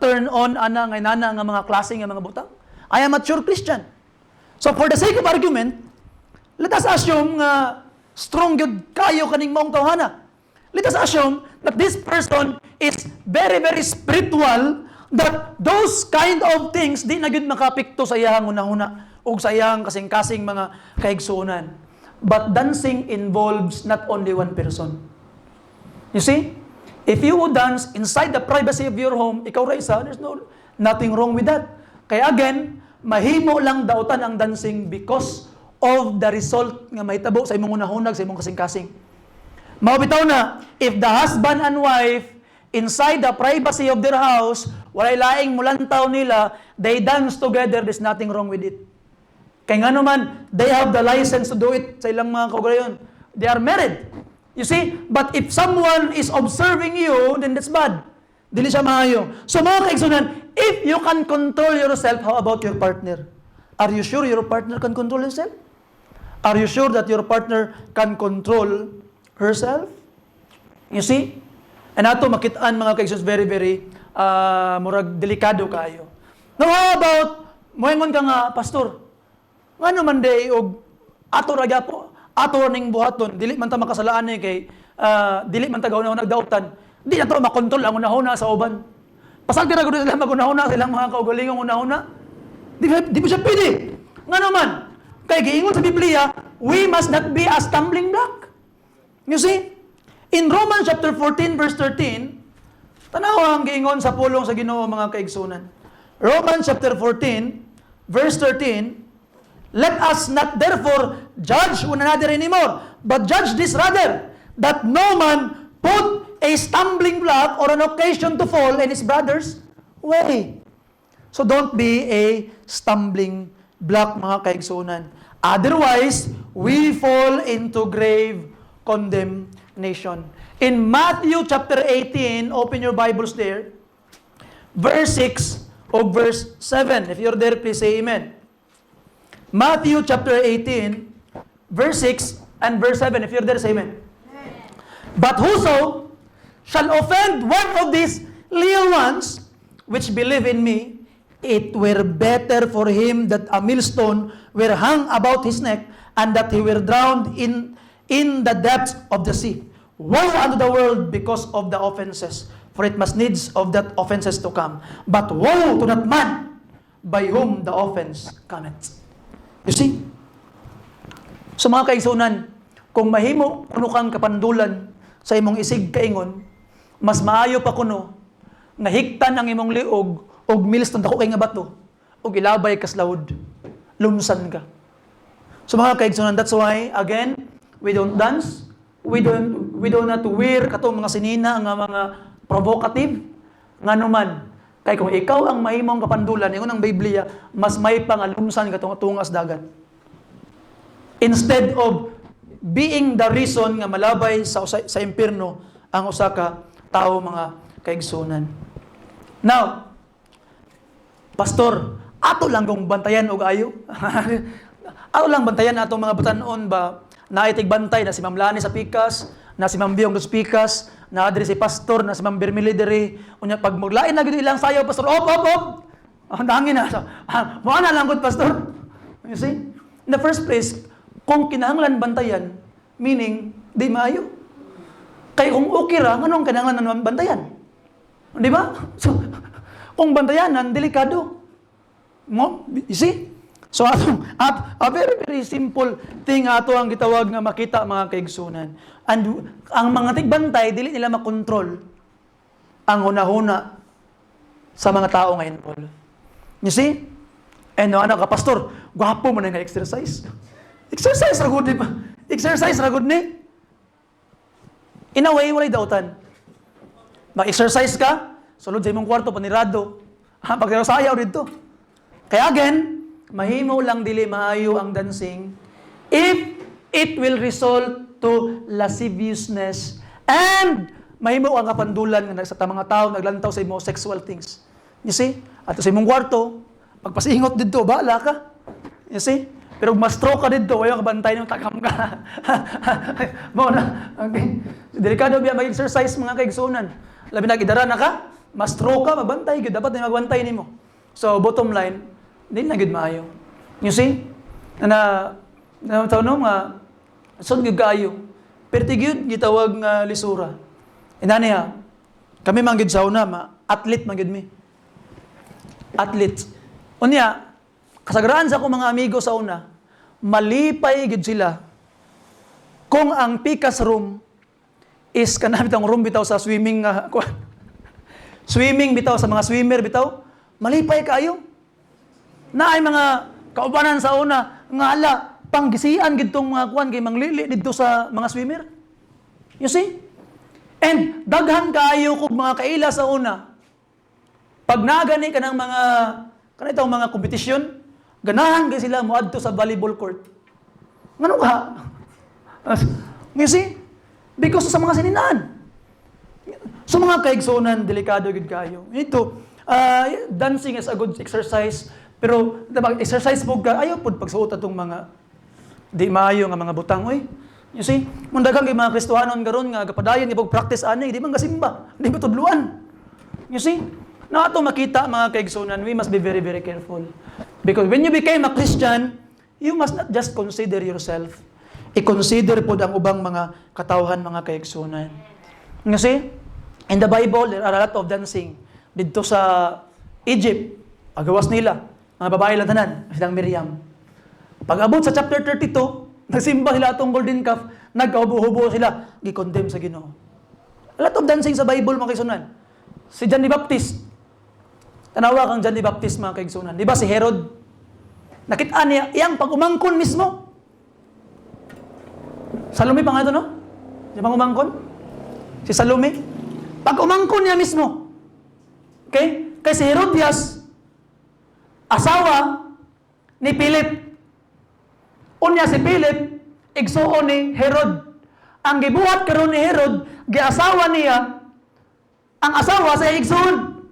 turn on nga mga klase nga mga butang? I am a mature Christian. So for the sake of argument, let us assume strong yun kayo kaning maong tawhana. Let us assume that this person is very, very spiritual, that those kind of things di na gyud makapikto sa iyang una-una o sa iyang kasing-kasing mga kaigsuonan. But dancing involves not only one person. You see? If you would dance inside the privacy of your home, ikaw ra isa, there's nothing wrong with that. Kaya again, mahimo lang dautan ang dancing because of the result nga mahitabo sa imong unahunag, sa imong kasing-kasing. Mao bitaw na, if the husband and wife inside the privacy of their house, walay laing mulantaw nila, they dance together, there's nothing wrong with it. Kaya nga naman, they have the license to do it sa ilang mga kaugayon. They are married. You see? But if someone is observing you, then that's bad. Dili siya maayo. So mga kaigsunan, if you can control yourself, how about your partner? Are you sure your partner can control himself? Are you sure that your partner can control herself? You see? And ato makitaan mga kaigsunan, very, very murag delikado kayo. Now how about, moingon ka nga, pastor, nga naman day, og ato ragya po, ato ning buhaton, dili man ta makasalaan ni kay, dili man ta gawon nagdautan. Di na to makontrol ang unahuna sa uban. Pasagdi ra gud sila magunahuna silang mga kaugalingong unahuna. Di mo siya pwede. Nga naman, kay giingon sa Biblia, we must not be a stumbling block. You see? In Romans chapter 14 verse 13, tanaw ang giingon sa pulong sa Ginoo mga kaigsunan. Romans chapter 14 verse 13, let us not therefore judge one another anymore, but judge this rather, that no man put a stumbling block or an occasion to fall in his brother's way. So don't be a stumbling block, mga kaigsunan. Otherwise, we fall into grave condemnation. In Matthew chapter 18, open your Bibles there, verse 6 or verse 7. If you're there, please say amen. Matthew chapter 18, verse 6 and verse 7. If you're there, say amen. But whoso shall offend one of these little ones which believe in me, it were better for him that a millstone were hung about his neck, and that he were drowned in the depths of the sea. Woe unto the world because of the offenses, for it must needs of that offenses to come. But woe to that man by whom the offense cometh. You see? So mga kaigsunan, kung mahimo kuno kang kapandulan sa imong isig kaingon, mas maayo pa kuno nga hiktan ang imong liog og milstone dako kay nga bato og ilabay kas lawod, lumsan ka. So mga kaigsunan, that's why again we don't dance, we do not wear katong mga sinina nga mga provocative nga numan, kay kung ikaw ang mahimong kapandulan ingon ang Biblia, mas may pangalumsan katong tungas dagat, instead of being the reason nga malabay sa impierno ang usa ka tao, mga kaigsunan. Now, pastor, ato lang kung bantayan og ayo. Ato lang bantayan atong mga batanon ba na itig bantay na si Ma'am Lani sa Pikas, na si Ma'am Biong dos Pikas, na adre si pastor, na si Ma'am Bermili diri. Unya pag maglain na gid ilang sayaw, pastor, op. Ang dangin na. Mo na lang gud, pastor. You see? In the first place, kung kinahanglan bantayan, meaning di maayo. Kaya kung okay ra, anong kailangan naman bantayan? Di ba? So, kung bantayanan, delikado. You see? So, a very, very simple thing ato ang gitawag nga makita, mga kaigsunan. And ang mga tigbantay, dili nila makontrol ang hunahuna sa mga tao ngayon, Paul. You see? And ano ka, pastor, gwapo mo na nga exercise. Exercise ra gud, di ba? Exercise ra gud ni. In a way, walay dautan. Mag-exercise ka, sulod sa imong kwarto, panirado. Pagsayaw dito. Kaya again, mahimo lang dili maayo ang dancing if it will result to lasciviousness, and mahimo ang kapandulan nga sa mga tao naglantaw sa imong sexual things. You see? At sa imong kwarto, pagpasingot dito, baala ka. You see? Pero mas stroke ka dito, wayo kabantay nung takam ka. Mo na. Okay. Delikado biya mag-exercise, mga kaigsunan. Labi na gidara na ka, mas stroke ka, magbantay gid, dapat na magbantay nimo. So bottom line, di na gid maayo. You see? Na tawno nga sud gyud kaayo. Pertigyud gitawag nga lisura. Inani ha. Kami man gid sa una, athlete man gid mi. Athlete. Unya, kasagaraan sa akong mga amigo sa una, malipay gid sila kung ang Pikas room is kanami tang room bitaw sa swimming swimming bitaw sa mga swimmer bitaw, malipay kayo. Na ay mga kaubanan sa una nga ala panggisian gid tong mga kuan kay manglili didto sa mga swimmer. You see? And daghan kaayo kog mga kaila sa una. Pag nagani ka ng mga kanitong mga kompetisyon, ganahan kay sila moadto sa volleyball court. Ngano ka? You see? Because sa mga sininaan. So mga kaigsunan, delikado gid kayo. Ito, dancing is a good exercise, pero diba, exercise po ka, ayaw po pagsuot atong mga di maayo nga mga butang, oy. You see, mundagang kay mga Kristohanon karon nga kapadayon ibog practice ani, di man gasimba, di ba tudluan. You see? Na ato makita mga kaigsunan, we must be very very careful. Because when you became a Christian, you must not just consider yourself. I-consider po ang ubang mga katawhan mga kaigsunan. You see? In the Bible, there are a lot of dancing. Dito sa Egypt, agawas nila, mga babae lang tanan, silang Miriam. Pag abot sa chapter 32, nagsimba sila atong golden calf, nagkaubo-hubo sila, gi-condemn sa Ginoo. A lot of dancing sa Bible, mga kaigsunan. Si John the Baptist, tanawa kang John the Baptist, mga kaigsunan. Di ba si Herod? Nakita niya, iyang pag-umangkon mismo. Salome pa nga ito, no? Di ba umangkon? Si Salome. Pag-umangkon niya mismo. Okay? Kaya si Herodias, asawa ni Philip. Unya si Philip, igsuon ni Herod. Ang gibuhat karon ni Herod, giasawa niya, ang asawa sa igsuon.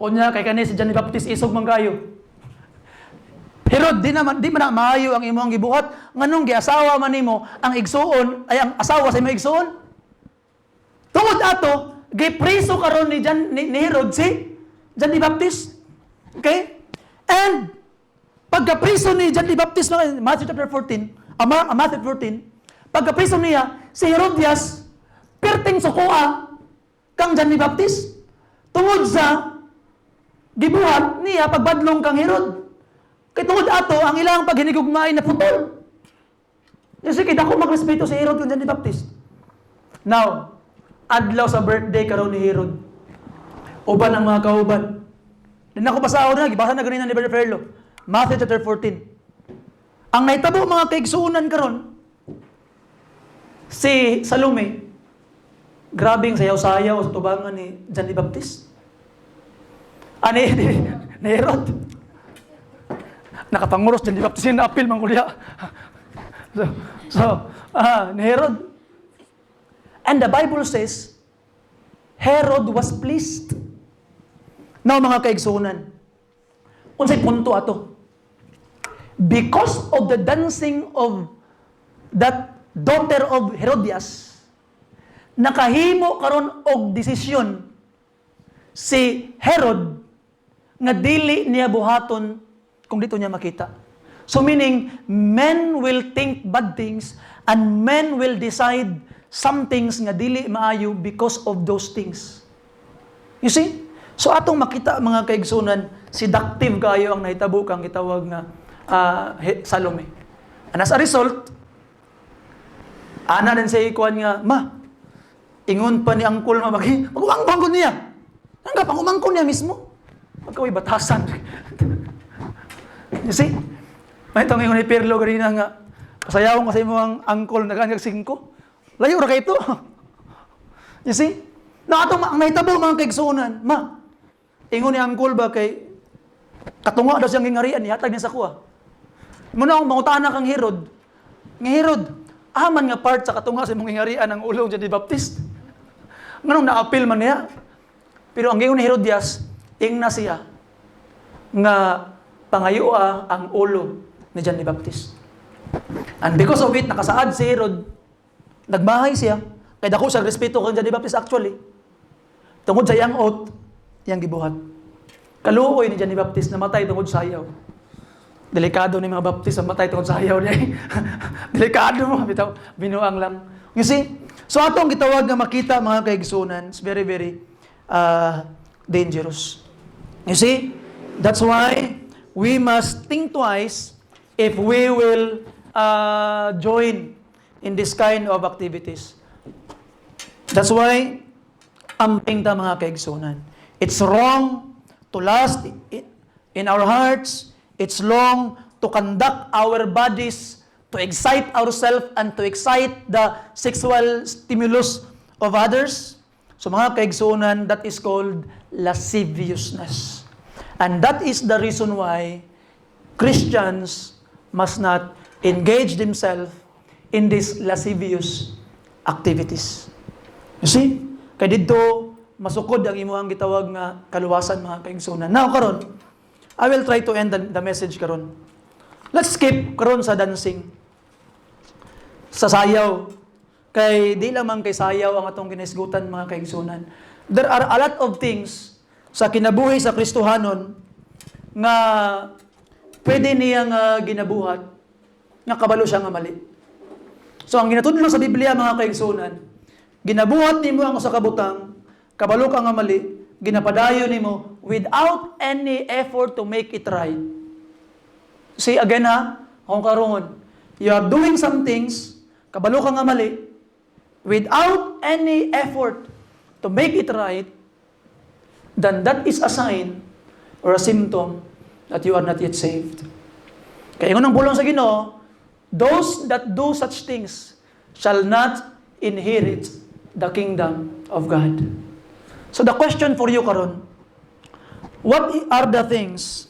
Unya kay kani si John the Baptist isog man kayo. Herod, di man na maayo ang imong gibuhat, nganong giasawa man nimo ang igsuon ay ang asawa sa imong igsuon. Tungod ato, gipreso karon ni Herod si John the Baptist. Okay? And pagkapriso ni John the Baptist, Matthew chapter 14, Matthew 14, pagkapriso niya, si Herodias, perting sukuha kang John the Baptist. Tungod sa gibuhat niya pagbadlong kang Herod. Kay tungod ato, ang ilang paghinigugmay na putol. Kasi kita ko magrespeto si Herod kang John the Baptist. Now, adlaw sa birthday karon ni Herod. Uban ang mga kauban. Din ako basahon na, gibasa na ganina ni Brother Ferlo. Matthew chapter 14. Ang naitabo mga kaigsunan karon, si Salome, grabing sayaw-sayaw sa tubangan ni John the Baptist. Ni Herod. Nakapanguros John the Baptist yung na-appeal mang kulya. Ni Herod. And the Bible says, Herod was pleased. Now mga kaigsunan, unsay punto ato? Because of the dancing of that daughter of Herodias, nakahimo karon og desisyon si Herod nga dili niya buhaton kung dito niya makita. So meaning, men will think bad things and men will decide some things nga dili maayo because of those things. You see? So atong makita mga kaigsunan, seductive kayo ang nahitabo kang gitawag nga Salome. And as a result, ana din sa ikuan nga, ma, ingon pa ni Angkol mag-umangkon niya. Hanggang pang-umangkon niya mismo. Magkaway batasan. You see? May itong ingon ni Pirlo ganina nga, pasayawang kasi mo ang Angkol na kanyang 5. Layo ra kay ito. You see? Na atong ang nahitabo mga kaigsunan, ma, ingon ni Angkol ba kay katunga daw siyang gingarian, ihatag niya sa kuha. Muna akong mangutana kang Herod. Nga Herod, aman nga part sa katunga sa imong gingarian ang ulong John the Baptist. Nganong na-appeal man niya. Pero ang gingon ni Herodias, ingna siya nga pangayua ang ulo ni John the Baptist. And because of it, nakasaad si Herod, nagmahay siya, kaya dako siya respeto kang John the Baptist actually. Tungod sa iyang oath, iyang gibuhat. Kaluoy ni John the Baptist namatay tungod sa ayaw. Delikado ni mga Baptist ang matay tungod sa ayaw niya. Delikado mo, bitaw, binuang lang. You see? So atong gitawag nga makita mga kaigsunan, it's very, very dangerous. You see? That's why we must think twice if we will join in this kind of activities. That's why, amping ta mga kaigsunan. It's wrong to lust in our hearts. It's wrong to conduct our bodies to excite ourselves and to excite the sexual stimulus of others. So mga kaigsunan, that is called lasciviousness. And that is the reason why Christians must not engage themselves in these lascivious activities. You see? Kay didto masukod ang imuhang gitawag nga kaluwasan mga kaigsunan. Now karon, I will try to end the message karon. Let's skip karon sa dancing. Sa sayaw. Kay di lamang kay sayaw ang atong ginisgutan mga kaigsunan. There are a lot of things sa kinabuhi sa Kristohanon nga pwede niya nga ginabuhat nga kabalo siya nga mali. So ang ginatudlo sa Biblia mga kaigsunan, ginabuhat nimo ang usa ka butang, kabalo ka nga mali, ginapadayon nimo without any effort to make it right. See again ha, kung karon, you are doing some things, kabalo ka nga mali, without any effort to make it right, then that is a sign or a symptom that you are not yet saved. Kaya ngunang bulong sa Ginoo, those that do such things shall not inherit the kingdom of God. So the question for you karon, what are the things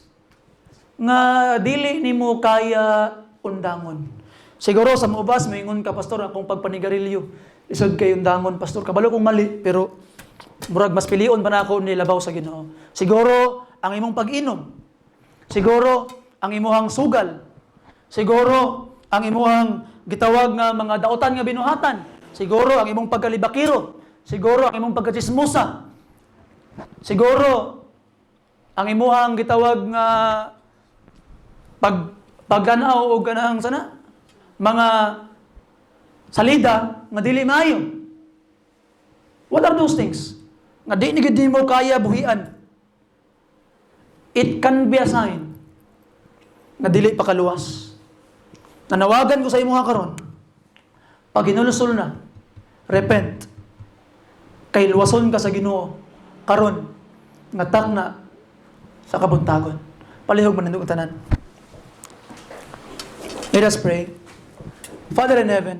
nga dili nimo kaya undangon? Siguro sa muubas moingon ka, pastor, akong pagpanigarilyo isod kay undangon, pastor, kabalo kong mali, pero murag mas pilion pa na ako nilabaw sa Ginoo. Siguro ang imong pag-inom, siguro ang imuhang sugal, siguro ang imuhang gitawag nga mga daotan nga binuhatan, siguro ang imong pagkalibakiro, siguro ang imong pagkatsismusa, siguro ang imuhang gitawag nga pagganaw o ganahang sana mga salida nga dili maayo. What are those things? Nga di gid mo kaya buhian. It can be a sign na dili pa kaluwas. Nanawagan ko sa imo nga karon, pag ginulusol na, repent. Kay luwason ka sa Ginoo karon nga takna sa kabuntagon. Palihog man nindog tanan. Let us pray. Father in heaven,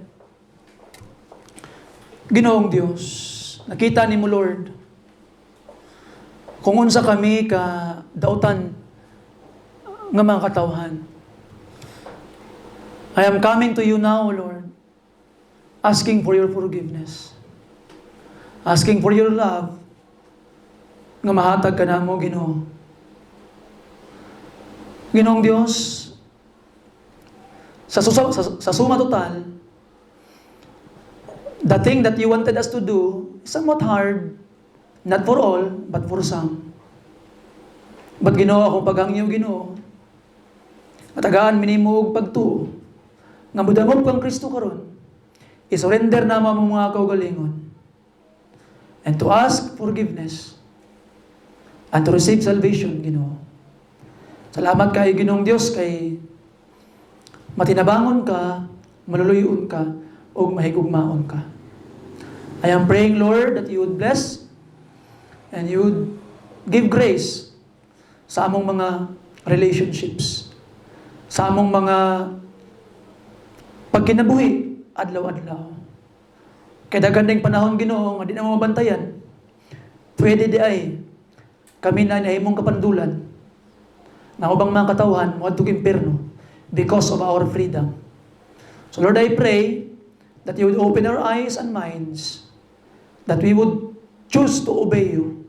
Ginoong Dios, nakita ni mo Lord, kung unsa kami ka dautan nga mga katawhan. I am coming to you now, Lord, asking for your forgiveness, asking for your love, nga mahatag ka na mo, Ginoo. Ginoong Diyos, sa suma total, the thing that you wanted us to do is somewhat hard, not for all, but for some. But Ginoo, akong paghangyo, Ginoo, matagaan minimo og pagtuo, nga mudangop kang Kristo karon, isurrender na mo mga kaugalingon, and to ask forgiveness, and to receive salvation, Ginoo. Salamat kay Ginoong Dios, kay matinabangon ka, maluluyon ka, o mahigugmaon ka. I am praying, Lord, that you would bless and you would give grace sa among mga relationships, sa among mga pagkinabuhi, adlaw-adlaw. Kaya dagandang panahon, Ginoo, nga di na mabantayan, pwede di ay kami na inahimong kapandulan na ubang mga katawhan moadtog impierno because of our freedom. So Lord, I pray that you would open our eyes and minds, that we would choose to obey you.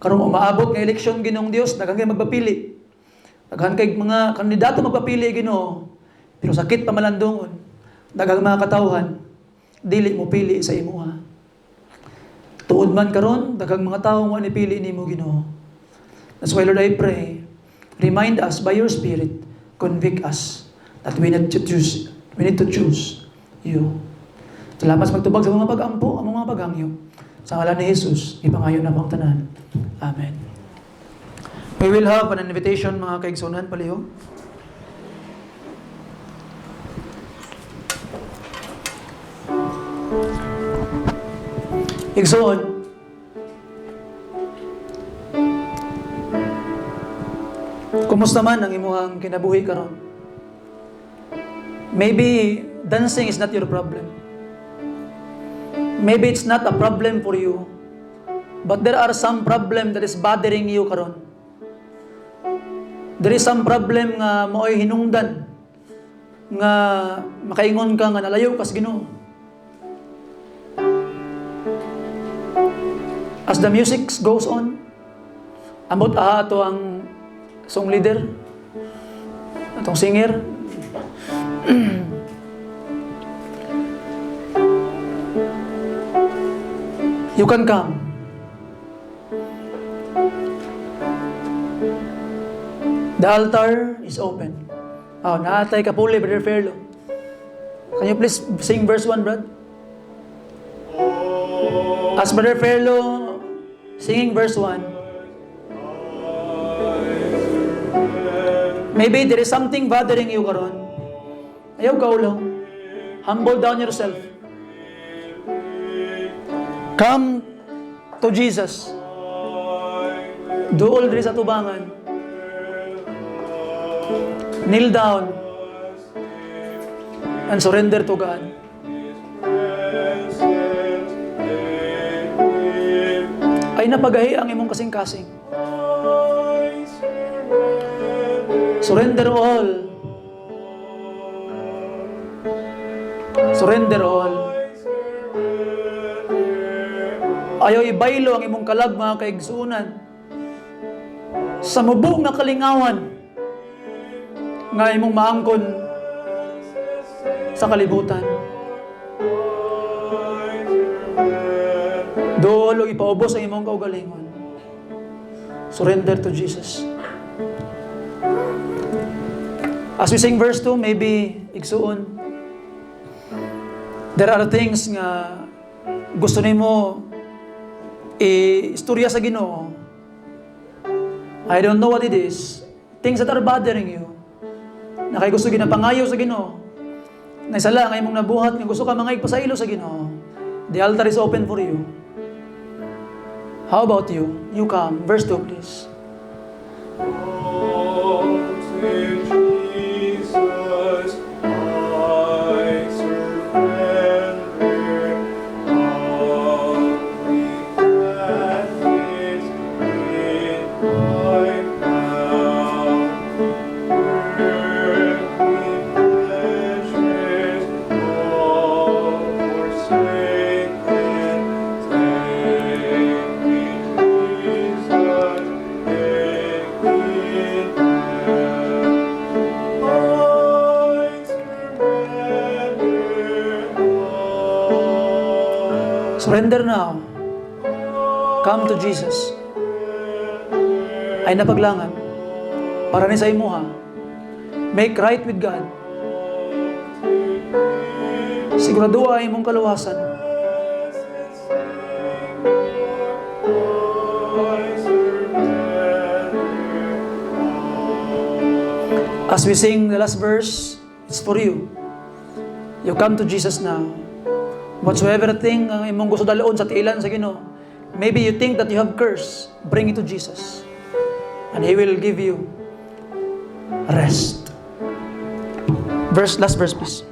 Karong umaabot nga eleksyon, Ginoong Dios, daghang kay magpapili. Daghang kay mga kandidato magpapili, Ginoo. Pero sakit pa malandongon. Daghang mga katawhan, dili mo pili sa imuha. Tuod man karon, daghang mga tawo mo nipili nimo, Ginoo. That's why, Lord, I pray, remind us by your Spirit, convict us that we need to choose you. Salamat sa magtubag sa mga pag-ampo, ang mga paghangyo. Sa ngalan ni Jesus, ipangayo na bang tanan. Amen. We will have an invitation, mga kaigsunan, palihog. Igsoon, kumusta man ang imuhang kinabuhi karon? Maybe dancing is not your problem. Maybe it's not a problem for you. But there are some problem that is bothering you karon. There is some problem nga maoy hinungdan nga makaingon ka nga nalayo kas Ginoo. As the music goes on, ambot ato ang song leader, atong singer. You can come. The altar is open. Oh, naatay ka puli, Brother Fairlo. Can you please sing verse 1, Brad? As Brother Fairlo singing verse 1, maybe there is something bothering you karon. Ayaw ka ulo. Humble down yourself. Come to Jesus. Duol diri sa tubangan. Kneel down and surrender to God. Ay napagahi ang imong kasing-kasing. Surrender all. Surrender all. Ayaw ibaylo ang imong kalag, mga kaigsunan. Sa mubong na kalingawan nga imong maangkon sa kalibutan. Dolo ipaubos ang imong kaugalingon. Surrender to Jesus. As we sing verse 2, maybe igsuon, there are things nga gusto nimo istorya sa Ginoo. I don't know what it is. Things that are bothering you. Na kay gusto ginapangayo sa Ginoo. Na isala nga imong nabuhat nga gusto ka mangayig pasailo sa Ginoo. The altar is open for you. How about you? You come. Verse 2, please. Surrender now. Come to Jesus. Ay napaglangan. Para ni sa imuha. Make right with God. Sigurado ay imong kaluwasan. As we sing the last verse, it's for you. You come to Jesus now. Whatsoever thing ang imong gusto daloon sa tiilan sa Ginoo, maybe you think that you have curse, bring it to Jesus. And He will give you rest. Last verse please.